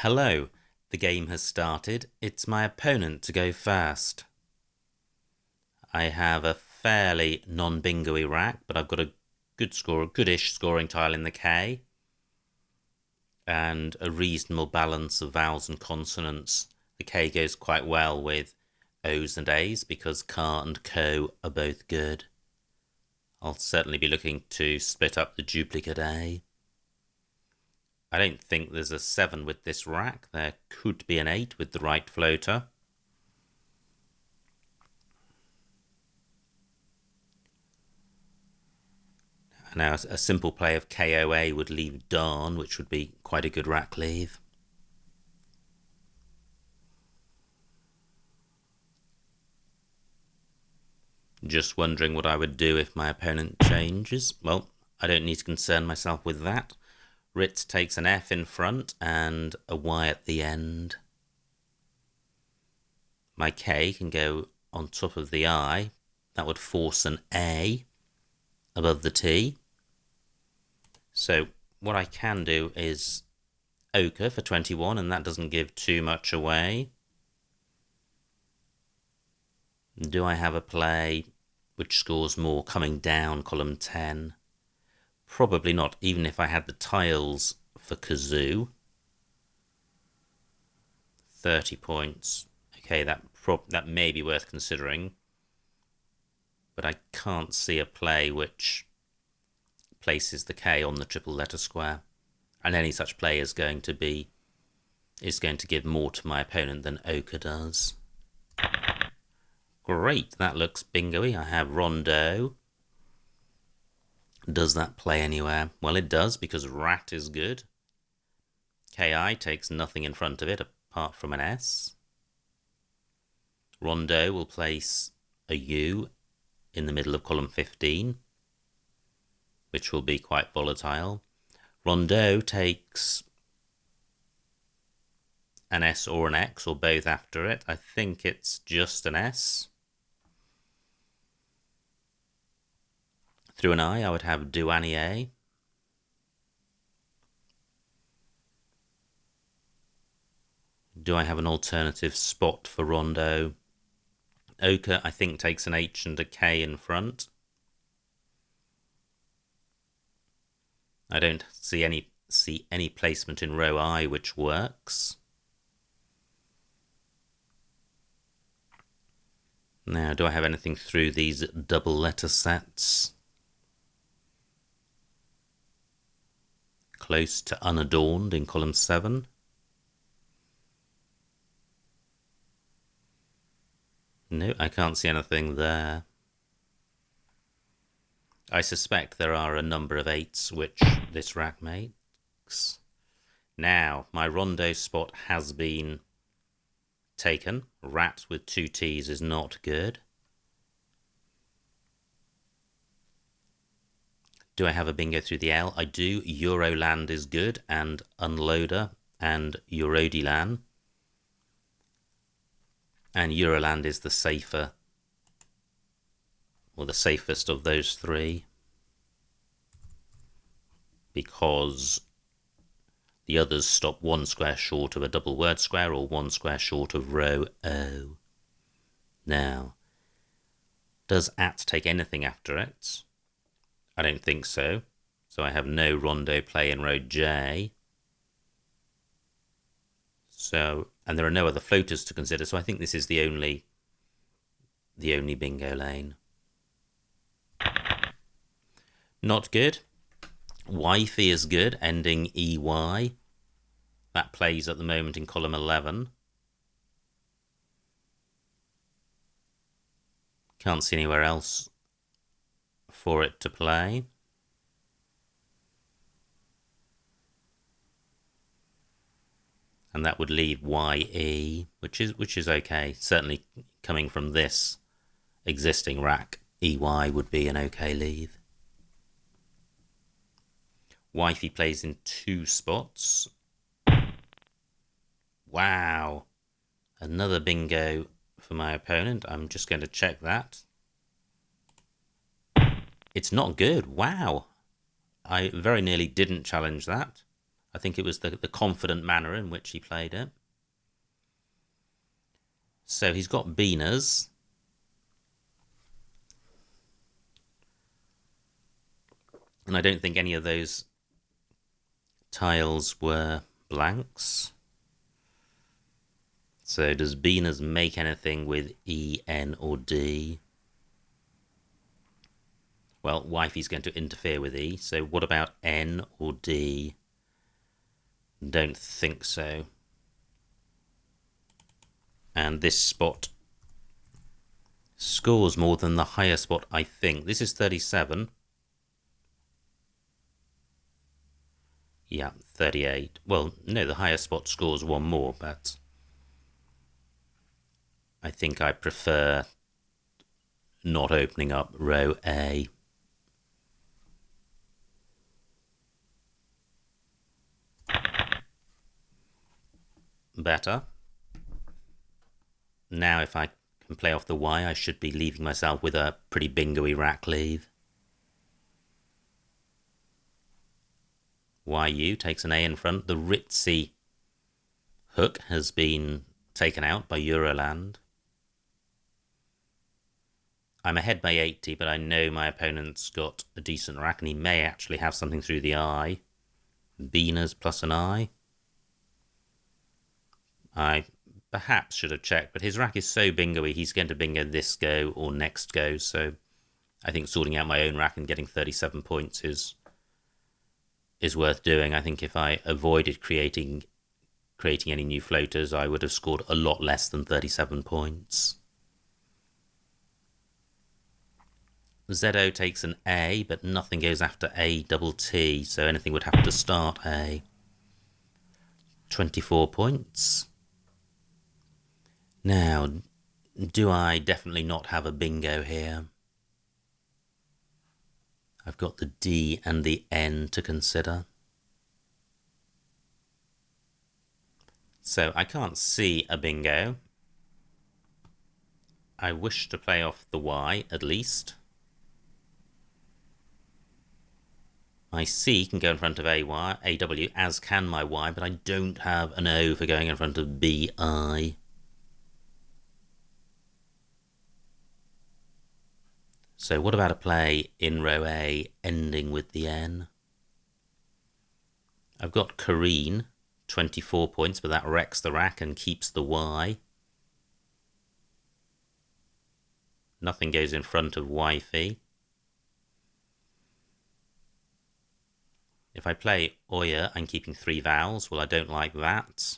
Hello, the game has started. It's my opponent to go first. I have a fairly non-bingo-y rack, but I've got a goodish scoring tile in the K, and a reasonable balance of vowels and consonants. The K goes quite well with O's and A's because car and co are both good. I'll certainly be looking to split up the duplicate A. I don't think there's a 7 with this rack. There could be an 8 with the right floater. Now, a simple play of KOA would leave darn, which would be quite a good rack leave. Just wondering what I would do if my opponent changes. Well, I don't need to concern myself with that. Ritz takes an F in front and a Y at the end. My K can go on top of the I. That would force an A above the T. So what I can do is ochre for 21, and that doesn't give too much away. Do I have a play which scores more coming down column 10? Probably not, even if I had the tiles for kazoo. 30 points. Okay, that may be worth considering. But I can't see a play which places the K on the triple letter square. And any such play is going to give more to my opponent than ochre does. Great, that looks bingo-y. I have rondo. Does that play anywhere? Well, it does, because rat is good. KI takes nothing in front of it apart from an S. Rondo will place a U in the middle of column 15, which will be quite volatile. Rondo takes an S or an X, or both after it. I think it's just an S. Through an I would have douanier. Do I have an alternative spot for rondo? Ochre, I think, takes an H and a K in front. I don't see any placement in row I which works. Now, do I have anything through these double letter sets? Close to unadorned in column 7. No, I can't see anything there. I suspect there are a number of 8s which this rack makes. Now, my rondo spot has been taken. Rat with 2 T's is not good. Do I have a bingo through the L? I do. Euroland is good, and Unloader, and Eurodilan. And Euroland is the safer, or the safest of those 3, because the others stop 1 square short of a double word square or 1 square short of row O. Now, does at take anything after it? I don't think so. So I have no rondo play in row J. So, and there are no other floaters to consider, so I think this is the only bingo lane. Not good. Wifey is good, ending EY. That plays at the moment in column 11. Can't see anywhere else for it to play. And that would leave YE, which is okay. Certainly coming from this existing rack, EY would be an okay leave. Wifey plays in 2 spots. Wow. Another bingo for my opponent. I'm just going to check that. It's not good. Wow. I very nearly didn't challenge that. I think it was the confident manner in which he played it. So he's got beaners. And I don't think any of those tiles were blanks. So does beaners make anything with E, N or D? Well, wifey's going to interfere with E. So what about N or D? Don't think so. And this spot scores more than the higher spot, I think. This is 37. Yeah, 38. Well, no, the higher spot scores one more, but I think I prefer not opening up row A. Better. Now if I can play off the Y, I should be leaving myself with a pretty bingo-y rack leave. YU takes an A in front. The ritzy hook has been taken out by Euroland. I'm ahead by 80, but I know my opponent's got a decent rack, and he may actually have something through the eye. Beaners plus an eye. I perhaps should have checked, but his rack is so bingo-y, he's going to bingo this go or next go, so I think sorting out my own rack and getting 37 points is worth doing. I think if I avoided creating any new floaters, I would have scored a lot less than 37 points. ZO takes an A, but nothing goes after A double T, so anything would have to start A. 24 points. Now, do I definitely not have a bingo here? I've got the D and the N to consider. So I can't see a bingo. I wish to play off the Y at least. My C can go in front of AW, as can my Y, but I don't have an O for going in front of BI. So what about a play in row A ending with the N? I've got Kareen, 24 points, but that wrecks the rack and keeps the Y. Nothing goes in front of wifey. If I play Oya, I'm keeping 3 vowels. Well, I don't like that.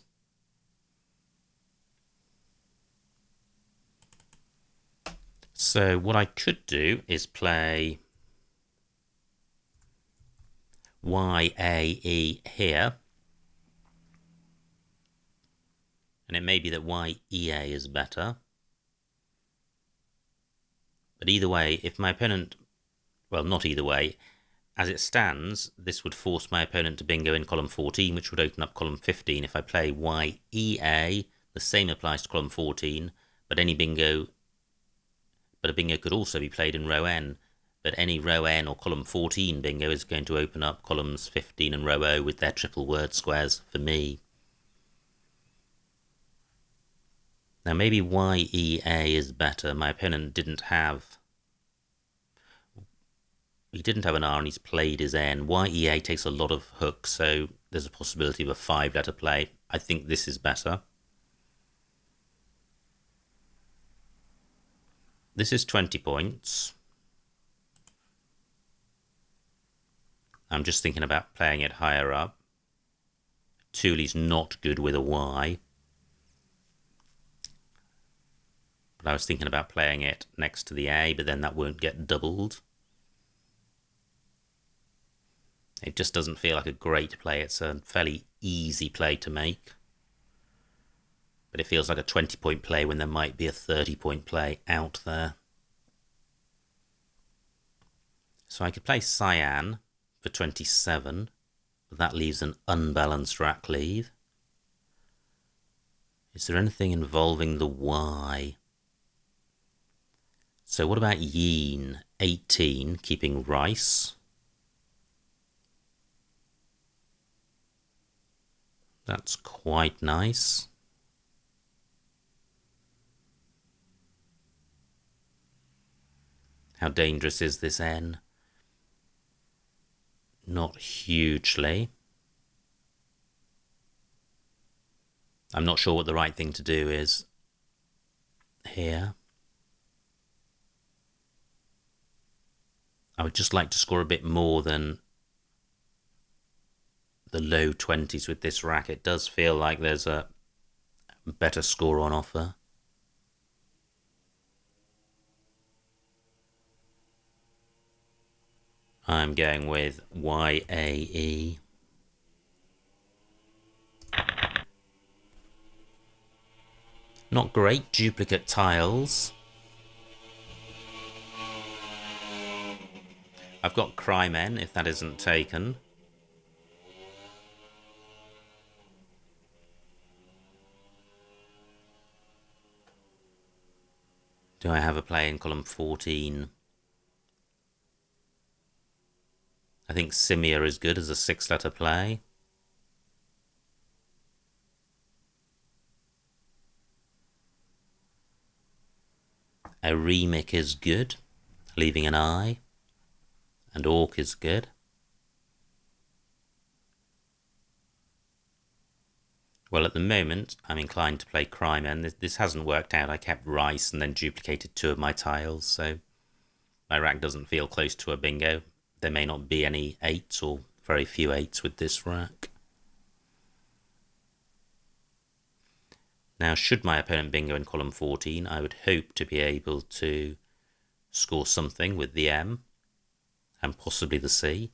So what I could do is play YAE here. And it may be that YEA is better. But either way, if my opponent... Well, not either way. As it stands, this would force my opponent to bingo in column 14, which would open up column 15. If I play YEA, the same applies to column 14, but a bingo could also be played in row N. But any row N or column 14 bingo is going to open up columns 15 and row O with their triple word squares for me. Now maybe YEA is better. My opponent didn't have... He didn't have an R and he's played his N. YEA takes a lot of hooks, so there's a possibility of a 5-letter play. I think this is better. This is 20 points. I'm just thinking about playing it higher up. Thule's not good with a Y. But I was thinking about playing it next to the A, but then that won't get doubled. It just doesn't feel like a great play. It's a fairly easy play to make. But it feels like a 20-point play when there might be a 30-point play out there. So I could play Cyan for 27, but that leaves an unbalanced rack leave. Is there anything involving the Y? So what about Yeen, 18, keeping Rice? That's quite nice. How dangerous is this N? Not hugely. I'm not sure what the right thing to do is here. I would just like to score a bit more than the low 20s with this rack. It does feel like there's a better score on offer. I'm going with YAE. Not great duplicate tiles. I've got Crymen if that isn't taken. Do I have a play in column 14? I think Simia is good as a 6-letter play. A Remic is good, leaving an I. And Orc is good. Well, at the moment, I'm inclined to play Crymen. This hasn't worked out. I kept Rice and then duplicated 2 of my tiles, so my rack doesn't feel close to a bingo. There may not be any 8s or very few 8s with this rack. Now, should my opponent bingo in column 14, I would hope to be able to score something with the M and possibly the C.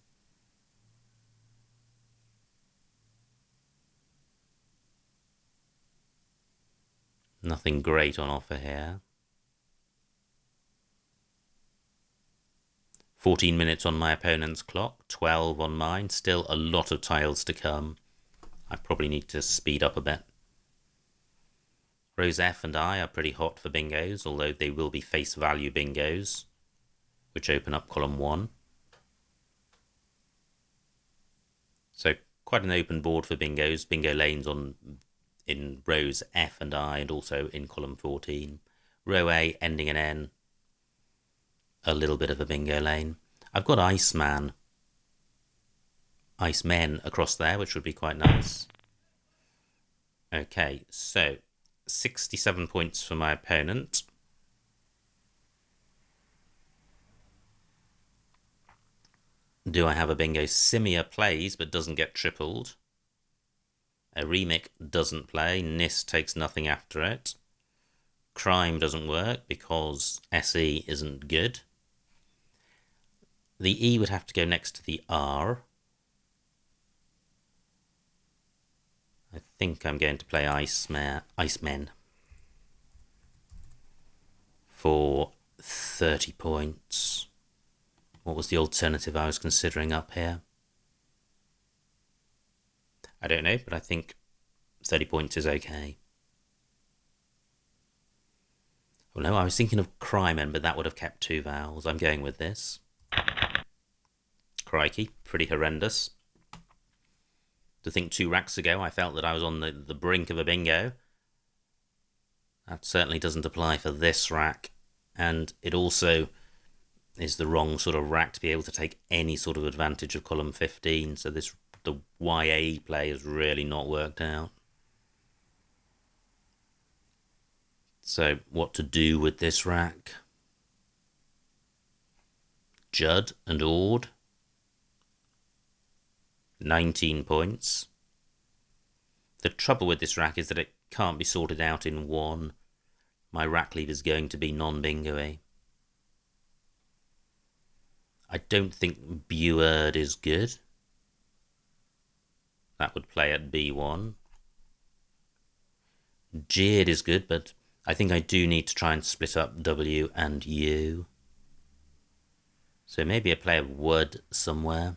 Nothing great on offer here. 14 minutes on my opponent's clock, 12 on mine. Still a lot of tiles to come. I probably need to speed up a bit. Rows F and I are pretty hot for bingos, although they will be face value bingos, which open up column 1. So quite an open board for bingos. Bingo lanes in rows F and I, and also in column 14. Row A ending in N, a little bit of a bingo lane. I've got Icemen across there, which would be quite nice. Okay, so 67 points for my opponent. Do I have a bingo? Simia plays but doesn't get tripled. A Remic doesn't play. Nis takes nothing after it. Crime doesn't work because SE isn't good. The E would have to go next to the R. I think I'm going to play Icemen for 30 points. What was the alternative I was considering up here? I don't know, but I think 30 points is okay. Oh no, I was thinking of Crymen, but that would have kept 2 vowels. I'm going with this. Crikey, pretty horrendous. To think 2 racks ago I felt that I was on the brink of a bingo. That certainly doesn't apply for this rack, and it also is the wrong sort of rack to be able to take any sort of advantage of column 15, so the YA play has really not worked out. So what to do with this rack? Judd and Ord, 19 points. The trouble with this rack is that it can't be sorted out in one. My rack lead is going to be non-bingo-y. I don't think Buerd is good. That would play at B1. Jeered is good, but I think I do need to try and split up W and U. So maybe a play of Wood somewhere.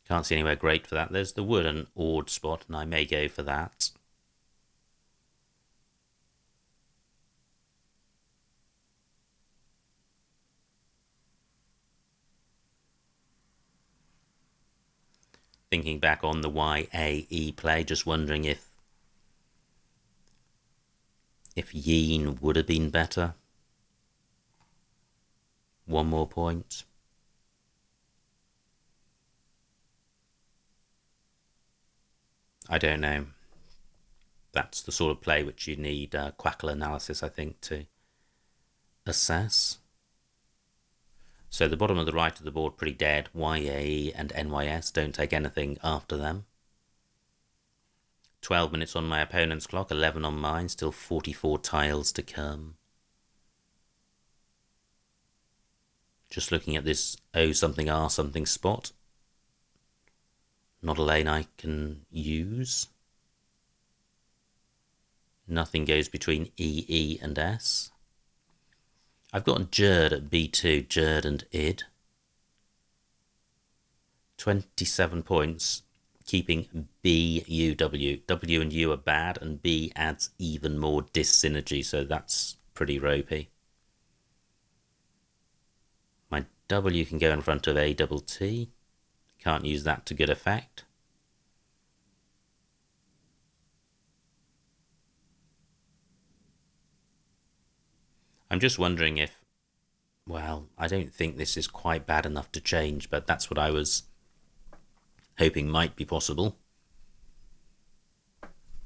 Can't see anywhere great for that. There's the Wood and Ord spot, and I may go for that. thinking back on the YAE play, just wondering if Yeen would have been better. One more point. I don't know. That's the sort of play which you need Quackle analysis, I think, to assess. So the bottom of the right of the board pretty dead. YAE and NYS don't take anything after them. 12 minutes on my opponent's clock, 11 on mine, still 44 tiles to come. Just looking at this O something R something spot. Not a lane I can use. Nothing goes between E and S. I've got Jerd at B2, Jerd and Id. 27 points, keeping B, U, W. W and U are bad, and B adds even more dyssynergy, so that's pretty ropey. My W can go in front of A double T. Can't use that to good effect. I'm just wondering if, well, I don't think this is quite bad enough to change, but that's what I was hoping might be possible.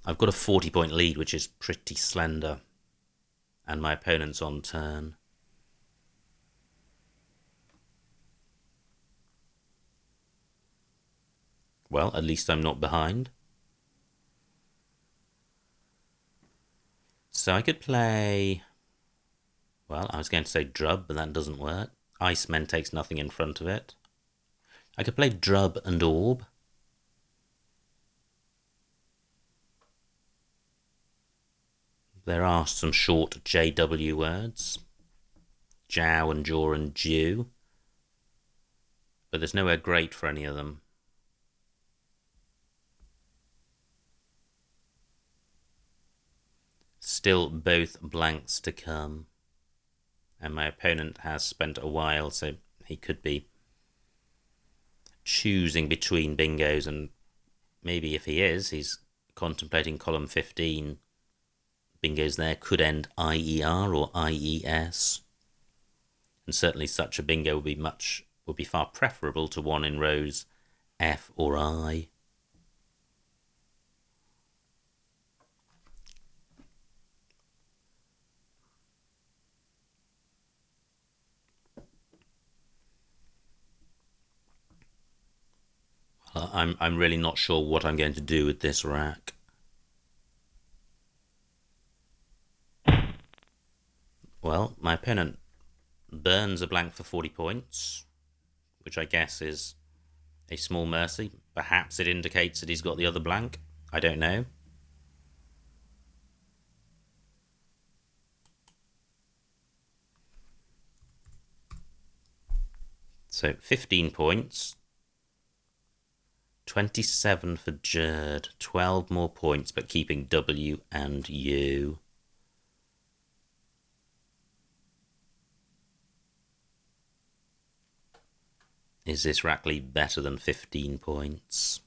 I've got a 40-point lead, which is pretty slender, and my opponent's on turn. Well, at least I'm not behind. So I could play... Well, I was going to say Drub, but that doesn't work. Iceman takes nothing in front of it. I could play Drub and Orb. There are some short JW words. Jow and Jaw and Jew. But there's nowhere great for any of them. Still both blanks to come. And my opponent has spent a while, so he could be choosing between bingos, and maybe if he is, he's contemplating column 15. Bingos there could end IER or IES. And certainly such a bingo would be far preferable to one in rows F or I. I'm really not sure what I'm going to do with this rack. Well, my opponent burns a blank for 40 points, which I guess is a small mercy. Perhaps it indicates that he's got the other blank. I don't know. So 15 points. 27 for Jerd, 12 more points, but keeping W and U. Is this Rackley better than 15 points?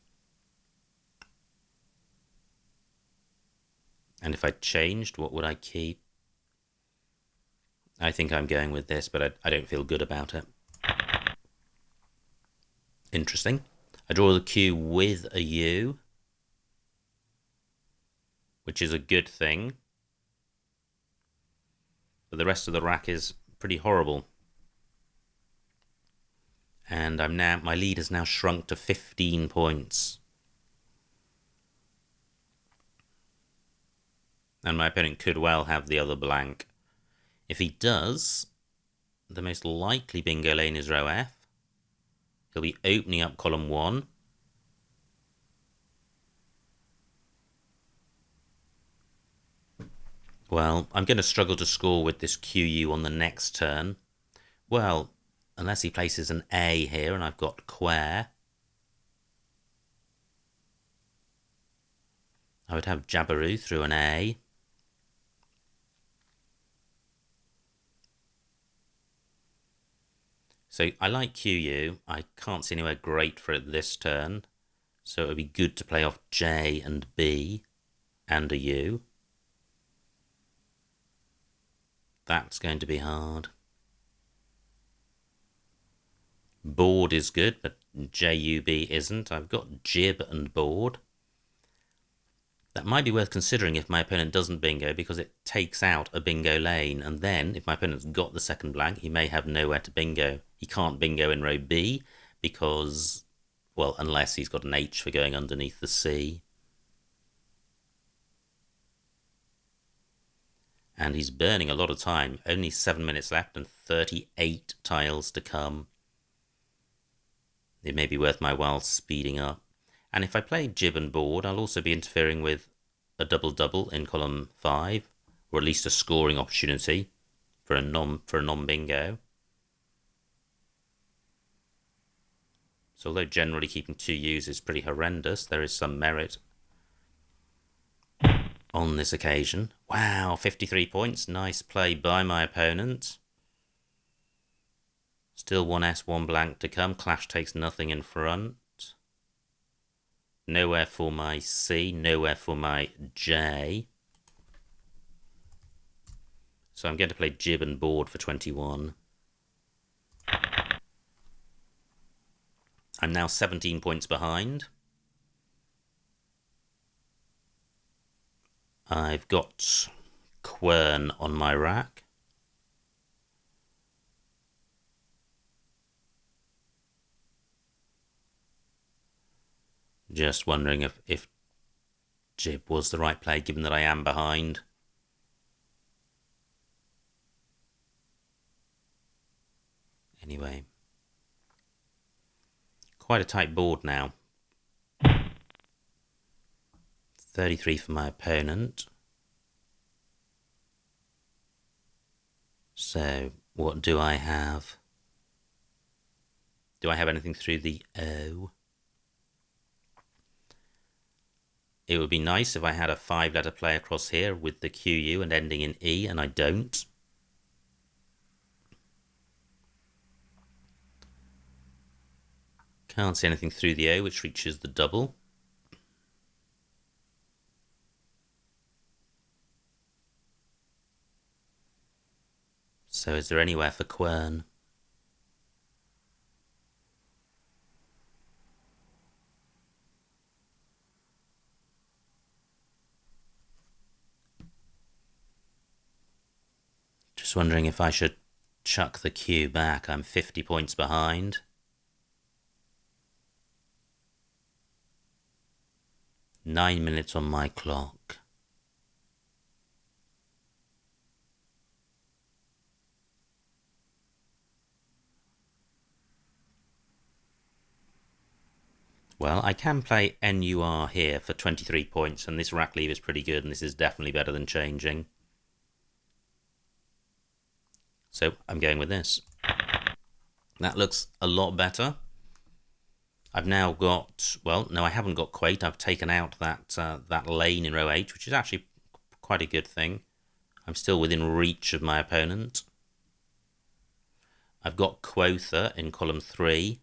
And if I changed, what would I keep? I think I'm going with this, but I don't feel good about it. Interesting. I draw the Q with a U, which is a good thing. But the rest of the rack is pretty horrible. And my lead has now shrunk to 15 points. And my opponent could well have the other blank. If he does, the most likely bingo lane is row F. He'll be opening up column 1. Well, I'm going to struggle to score with this QU on the next turn. Well, unless he places an A here and I've got Quare. I would have Jabaroo through an A. So I like QU. I can't see anywhere great for it this turn. So it would be good to play off J and B and a U. That's going to be hard. Board is good, but JUB isn't. I've got jib and board. That might be worth considering if my opponent doesn't bingo, because it takes out a bingo lane, and then if my opponent's got the second blank, he may have nowhere to bingo. He can't bingo in row B because, well, unless he's got an H for going underneath the C. And he's burning a lot of time. Only 7 minutes left and 38 tiles to come. It may be worth my while speeding up. And if I play jib and board, I'll also be interfering with a double-double in column 5, or at least a scoring opportunity for a non-bingo. So although generally keeping 2 U's is pretty horrendous, there is some merit on this occasion. Wow, 53 points. Nice play by my opponent. Still 1S, 1 blank to come. Clash takes nothing in front. Nowhere for my C, nowhere for my J. So I'm going to play jib and board for 21. I'm now 17 points behind. I've got quern on my rack. Just wondering if jib was the right play, given that I am behind. Anyway, quite a tight board now. 33 for my opponent. So, what do I have? Do I have anything through the O? It would be nice if I had a 5-letter play across here with the QU and ending in E, and I don't. Can't see anything through the O, which reaches the double. So is there anywhere for quern? Just wondering if I should chuck the Q back. I'm 50 points behind. Nine minutes on my clock. Well, I can play NUR here for 23 points, and this rack leave is pretty good, and this is definitely better than changing. So I'm going with this. That looks a lot better. I've now got, well, no, I haven't got quate. I've taken out that lane in row H, which is actually quite a good thing. I'm still within reach of my opponent. I've got quotha in column 3.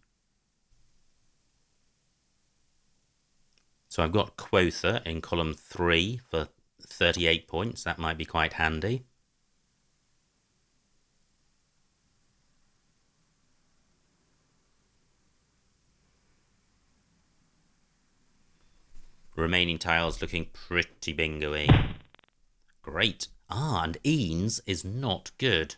So I've got quotha in column 3 for 38 points. That might be quite handy. Remaining tiles looking pretty bingo-y. Great. Ah, and Eanes is not good.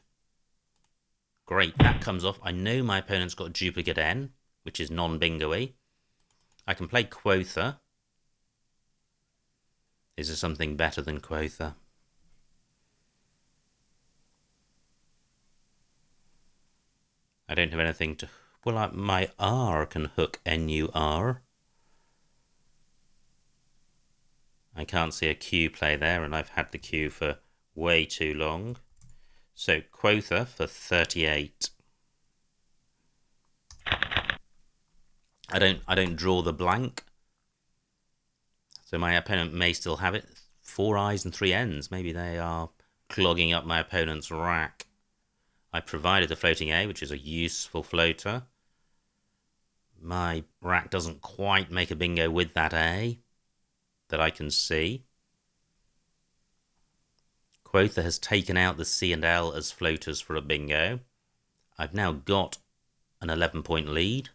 Great, that comes off. I know my opponent's got duplicate N, which is non-bingo-y. I can play quotha. Is there something better than quotha? I don't have anything to... Well, my R can hook NUR. I can't see a Q play there, and I've had the Q for way too long. So quotha for 38. I don't draw the blank. So my opponent may still have it. 4 I's and 3 N's. Maybe they are clogging up my opponent's rack. I provided the floating A, which is a useful floater. My rack doesn't quite make a bingo with that A that I can see. Quotha has taken out the C and L as floaters for a bingo. I've now got an 11-point lead.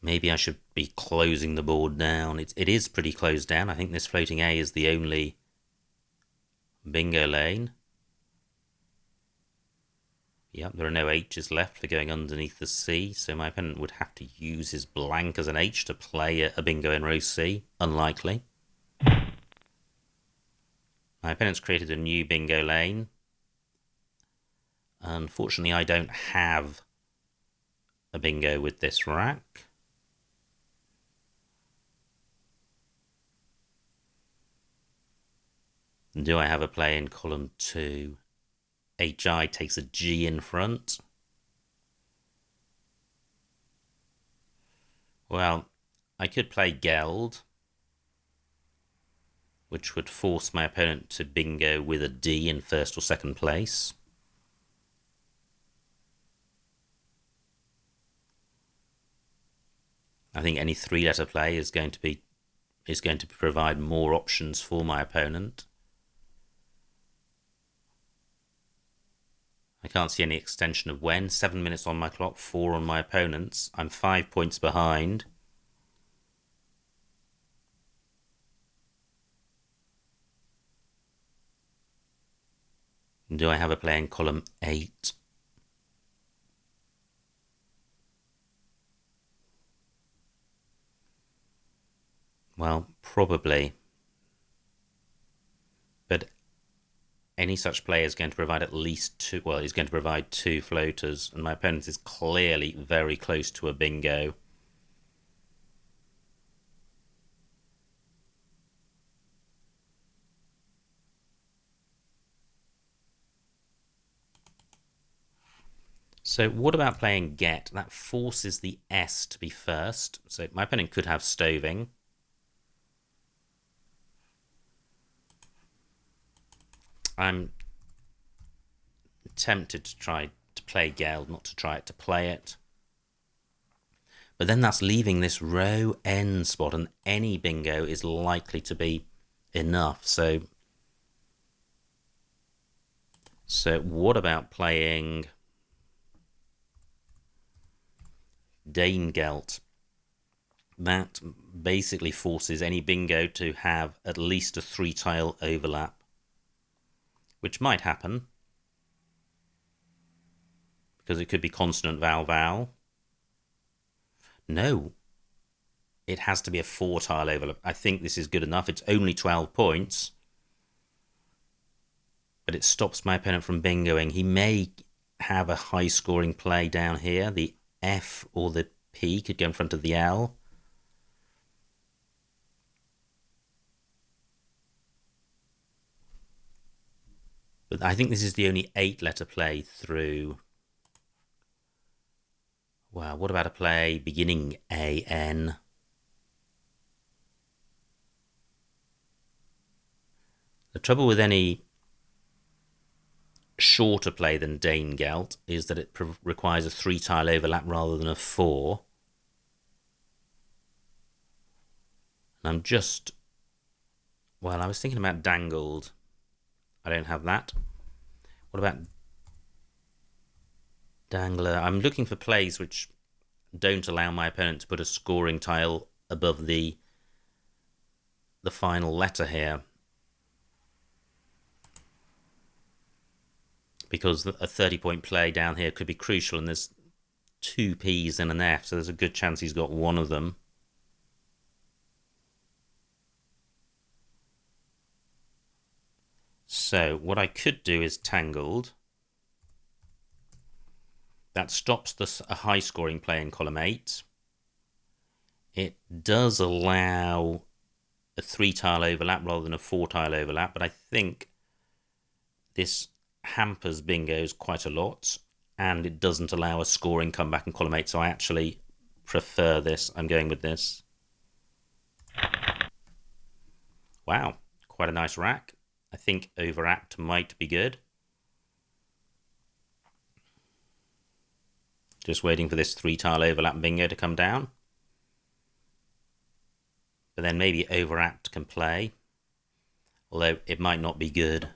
Maybe I should be closing the board down. It is pretty closed down. I think this floating A is the only bingo lane. Yep, there are no H's left for going underneath the C, so my opponent would have to use his blank as an H to play a bingo in row C. Unlikely. My opponent's created a new bingo lane. Unfortunately, I don't have a bingo with this rack. Do I have a play in column 2? HI takes a G in front. Well, I could play Geld, which would force my opponent to bingo with a D in first or second place. I think any 3-letter play is going to provide more options for my opponent. I can't see any extension of when. 7 minutes on my clock, 4 on my opponent's. I'm 5 points behind. Do I have a play in column 8? Well, probably. But any such play is going to provide at least 2, well, he's going to provide 2 floaters, and my opponent is clearly very close to a bingo. So what about playing get? That forces the S to be first, so my opponent could have stoving. I'm tempted to try to play Geld, not to try it, to play it. But then that's leaving this row N spot, and any bingo is likely to be enough. So what about playing Danegeld? That basically forces any bingo to have at least a 3-tile overlap, which might happen because it could be consonant, vowel, vowel. No, it has to be a 4-tile overlap. I think this is good enough. It's only 12 points, but it stops my opponent from bingoing. He may have a high-scoring play down here. The F or the P could go in front of the L. But I think this is the only 8-letter play through. Well, what about a play beginning AN? The trouble with any shorter play than Danegeld is that it requires a 3-tile overlap rather than a 4. And I'm just... Well, I was thinking about Dangled. I don't have that. What about Dangler? I'm looking for plays which don't allow my opponent to put a scoring tile above the final letter here, because a 30-point play down here could be crucial, and there's 2 P's and an F, so there's a good chance he's got one of them. So what I could do is Tangled. That stops a high-scoring play in column 8. It does allow a 3-tile overlap rather than a 4-tile overlap, but I think this hampers bingos quite a lot, and it doesn't allow a scoring comeback in column 8, so I actually prefer this. I'm going with this. Wow, quite a nice rack. I think overact might be good. Just waiting for this 3-tile overlap bingo to come down. But then maybe overapt can play, although it might not be good.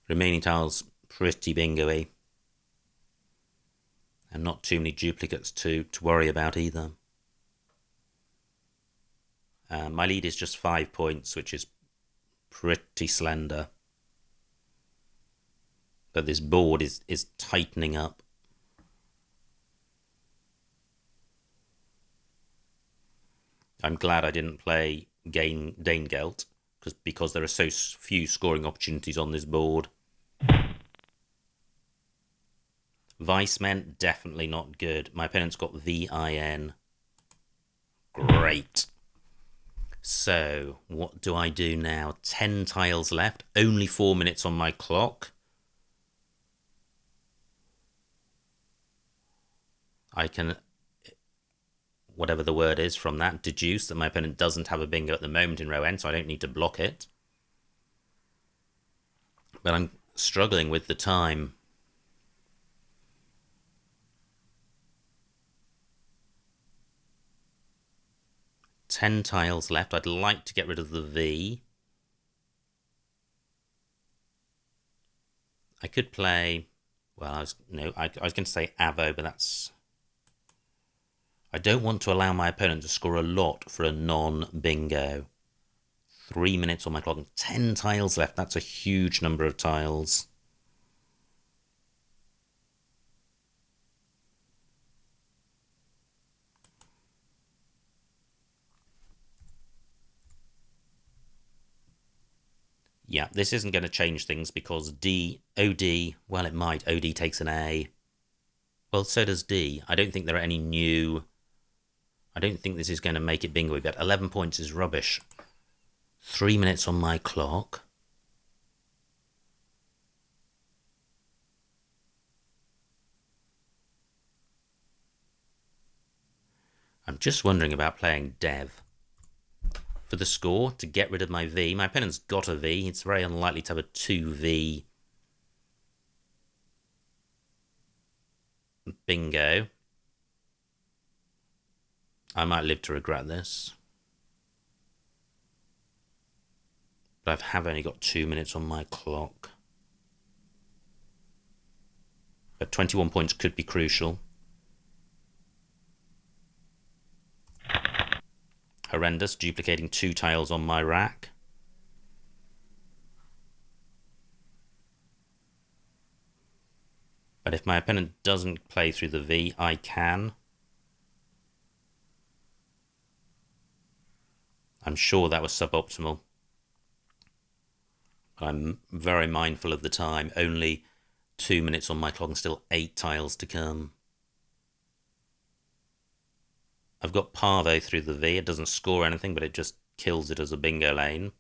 Remaining tiles pretty bingo-y. And not too many duplicates to worry about either. My lead is just 5 points, which is pretty slender. But this board is tightening up. I'm glad I didn't play Danegelt, because there are so few scoring opportunities on this board. Vicemen, definitely not good. My opponent's got VIN. Great. So, what do I do now? 10 tiles left. Only 4 minutes on my clock. I can, whatever the word is from that, deduce that my opponent doesn't have a bingo at the moment in row N, so I don't need to block it. But I'm struggling with the time. Ten tiles left. I'd like to get rid of the V. I could play, well, I was going to say Avo, but that's... I don't want to allow my opponent to score a lot for a non-bingo. 3 minutes on my clock and 10 tiles left. That's a huge number of tiles. Yeah, this isn't going to change things because OD, well, it might. OD takes an A. Well, so does D. I don't think there are any new... I don't think this is going to make it bingo, but 11 points is rubbish. 3 minutes on my clock. I'm just wondering about playing Dev. For the score, to get rid of my V. My opponent's got a V. It's very unlikely to have a 2V bingo. I might live to regret this. But I have only got 2 minutes on my clock. But 21 points could be crucial. Horrendous, duplicating 2 tiles on my rack. But if my opponent doesn't play through the V, I can. I'm sure that was suboptimal. I'm very mindful of the time. Only 2 minutes on my clock and still 8 tiles to come. I've got Parvo through the V. It doesn't score anything, but it just kills it as a bingo lane.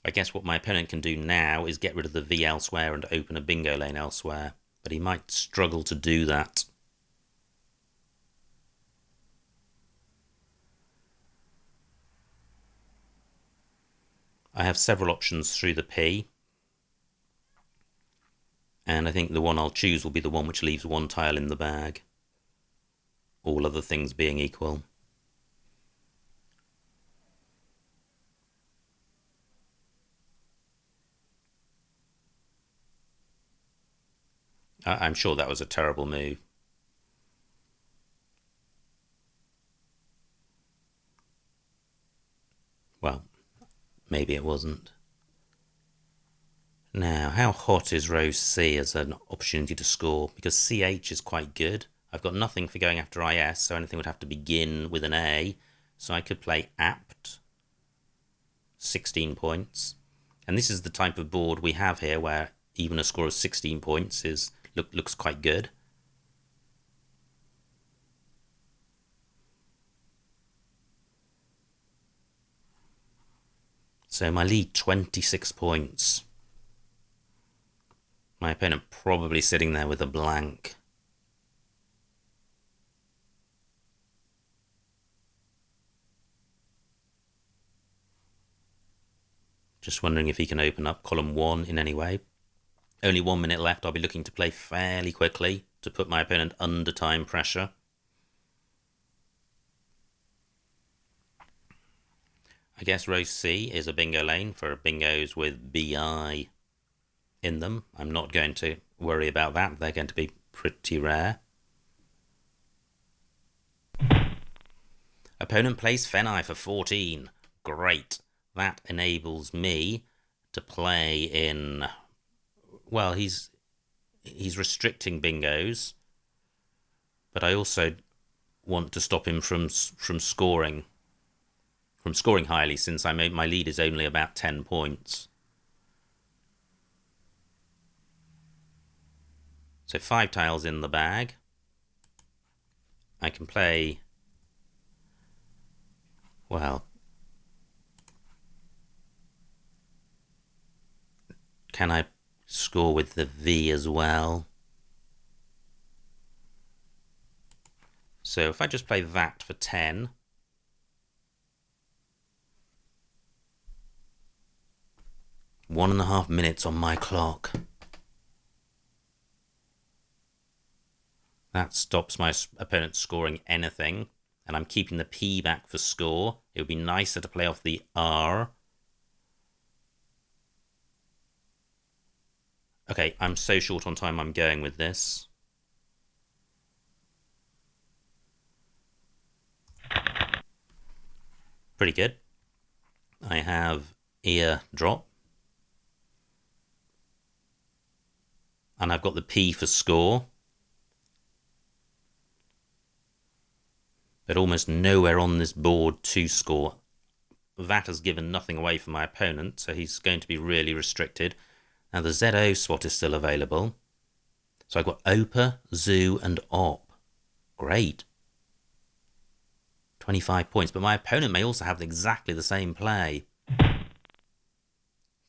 I guess what my opponent can do now is get rid of the V elsewhere and open a bingo lane elsewhere. But he might struggle to do that. I have several options through the P. And I think the one I'll choose will be the one which leaves 1 tile in the bag. All other things being equal. I'm sure that was a terrible move. Well, maybe it wasn't. Now, how hot is row C as an opportunity to score? Because CH is quite good. I've got nothing for going after IS, so anything would have to begin with an A. So I could play apt. 16 points. And this is the type of board we have here where even a score of 16 points looks quite good. So my lead, 26 points. My opponent probably sitting there with a blank. Just wondering if he can open up column 1 in any way. Only 1 minute left. I'll be looking to play fairly quickly to put my opponent under time pressure. I guess row C is a bingo lane for bingos with BI in them. I'm not going to worry about that. They're going to be pretty rare. Opponent plays Fenai for 14. Great. That enables me to play in... Well, he's restricting bingos, but I also want to stop him from scoring highly, since my lead is only about 10 points. So 5 tiles in the bag. I can play, well, can I score with the V as well? So if I just play that for 10, one and a half minutes on my clock. That stops my opponent scoring anything, and I'm keeping the P back for score. It would be nicer to play off the R. Okay, I'm so short on time, I'm going with this. Pretty good. I have ear drop. And I've got the P for score. But almost nowhere on this board to score. That has given nothing away for my opponent, so he's going to be really restricted. Now the ZO spot is still available. So I've got Opa, Zoo and Op. Great. 25 points, but my opponent may also have exactly the same play.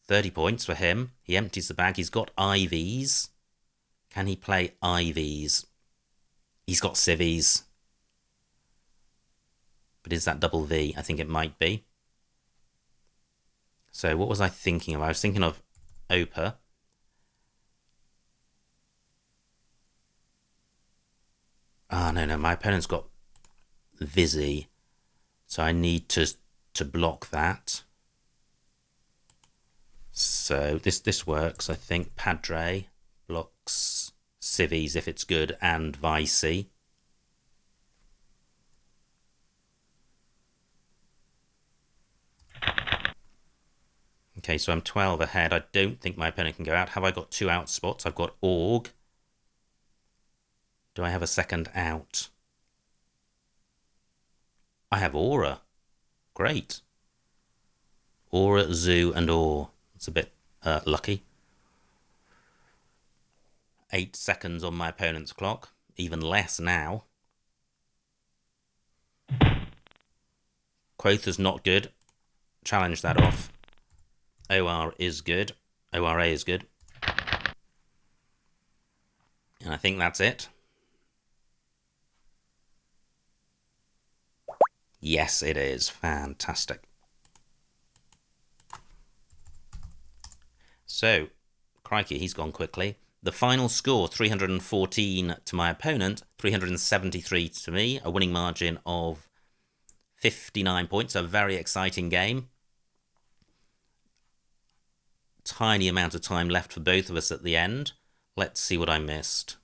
30 points for him. He empties the bag. He's got IVs. Can he play IVs? He's got civvies. But is that double V? I think it might be. So what was I thinking of? I was thinking of Opa. No, my opponent's got Vizzy. So I need to block that. So this works, I think. Padre blocks civvies if it's good, and Vicey. Okay, so I'm 12 ahead. I don't think my opponent can go out. Have I got 2 out spots? I've got Org. Do I have a second out? I have Aura. Great. Aura, Zoo, and Or. It's a bit lucky. 8 seconds on my opponent's clock. Even less now. Quotha's not good. Challenge that off. OR is good. ORA is good. And I think that's it. Yes, it is. Fantastic. So, crikey, he's gone quickly. The final score, 314 to my opponent, 373 to me. A winning margin of 59 points. A very exciting game. Tiny amount of time left for both of us at the end. Let's see what I missed.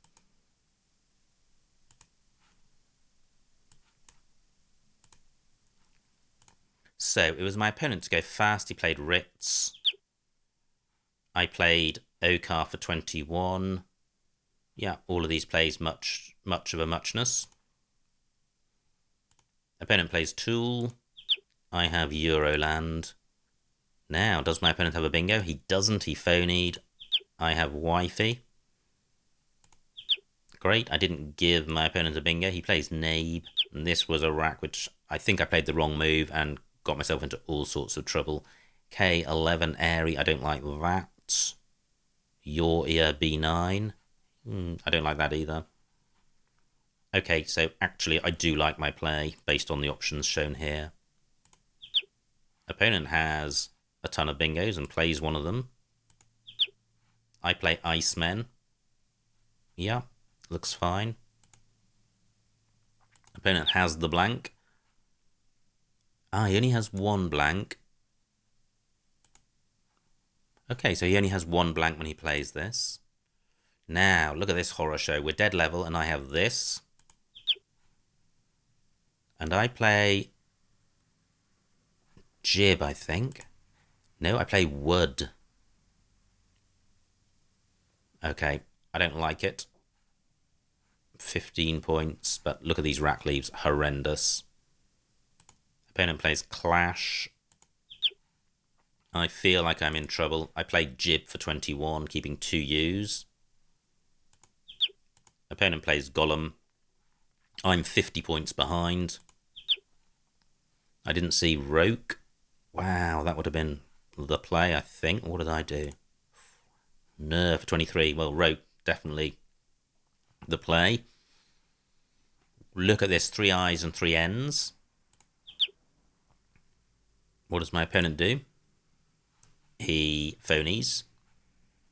So it was my opponent to go fast. He played Ritz. I played Okar for 21. Yeah, all of these plays much of a muchness. Opponent plays Tool. I have Euroland. Now, does my opponent have a bingo? He doesn't. He phonied. I have Wifey. Great. I didn't give my opponent a bingo. He plays Nabe. And this was a rack, which I think I played the wrong move and got myself into all sorts of trouble. K11 Airy. I don't like that. Your Ear B9. I don't like that either. Okay, so actually I do like my play based on the options shown here. Opponent has a ton of bingos and plays one of them. I play Icemen. Yeah, looks fine. Opponent has the blank. He only has one blank. Okay, so he only has one blank when he plays this. Now, look at this horror show. We're dead level, and I have this. And I play Jib, I think. No, I play Wood. Okay, I don't like it. 15 points, but look at these rack leaves. Horrendous. Opponent plays Clash. I feel like I'm in trouble. I played Jib for 21, keeping 2 U's. Opponent plays Golem. I'm 50 points behind. I didn't see Roke. Wow, that would have been the play, I think. What did I do? Nerve for 23. Well, Roke, definitely the play. Look at this, 3 I's and 3 N's. What does my opponent do? He phonies.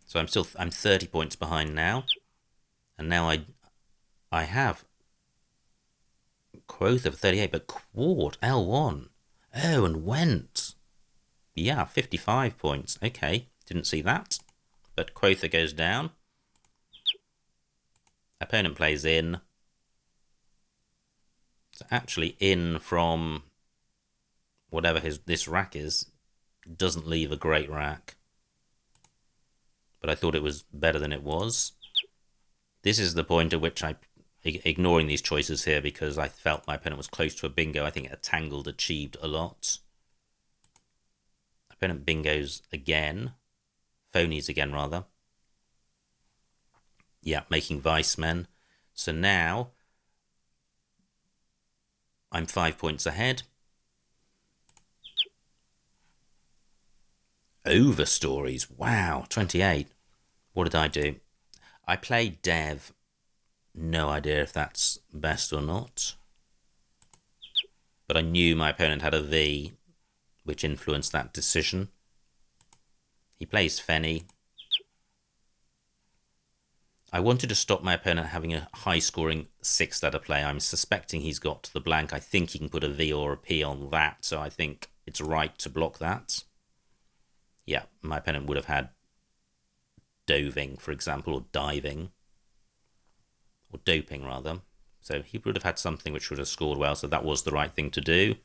So I'm 30 points behind now. And now I have Quotha for 38, but Quart, L1. Oh, and went. Yeah, 55 points. Okay, didn't see that. But Quotha goes down. Opponent plays in. So actually in from whatever this rack is, doesn't leave a great rack. But I thought it was better than it was. This is the point at which ignoring these choices here because I felt my opponent was close to a bingo. I think a tangled achieved a lot. Opponent bingos again. Phonies again, rather. Yeah, making vice men. So now I'm 5 points ahead. Over stories. Wow, 28. What did I do? I played Dev. No idea if that's best or not. But I knew my opponent had a V, which influenced that decision. He plays Fenny. I wanted to stop my opponent having a high-scoring 6-letter play. I'm suspecting he's got the blank. I think he can put a V or a P on that, so I think it's right to block that. Yeah, my opponent would have had doving, for example, or diving. Or doping, rather. So he would have had something which would have scored well, so that was the right thing to do.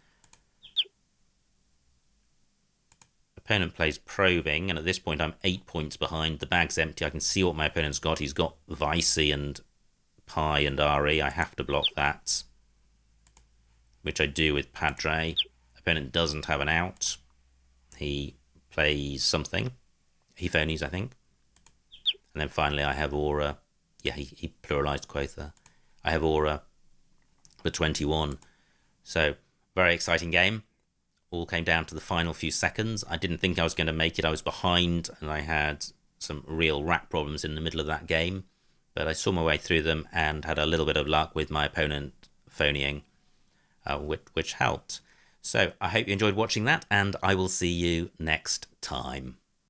Opponent plays probing, and at this point I'm 8 points behind. The bag's empty. I can see what my opponent's got. He's got Vicey and Pi and RE. I have to block that, which I do with Padre. Opponent doesn't have an out. He plays something. He phonies, I think. And then finally I have Aura. Yeah, he pluralized Quotha. I have Aura for 21. So, very exciting game. All came down to the final few seconds. I didn't think I was going to make it. I was behind and I had some real rack problems in the middle of that game. But I saw my way through them and had a little bit of luck with my opponent phoning, which helped. So I hope you enjoyed watching that, and I will see you next time.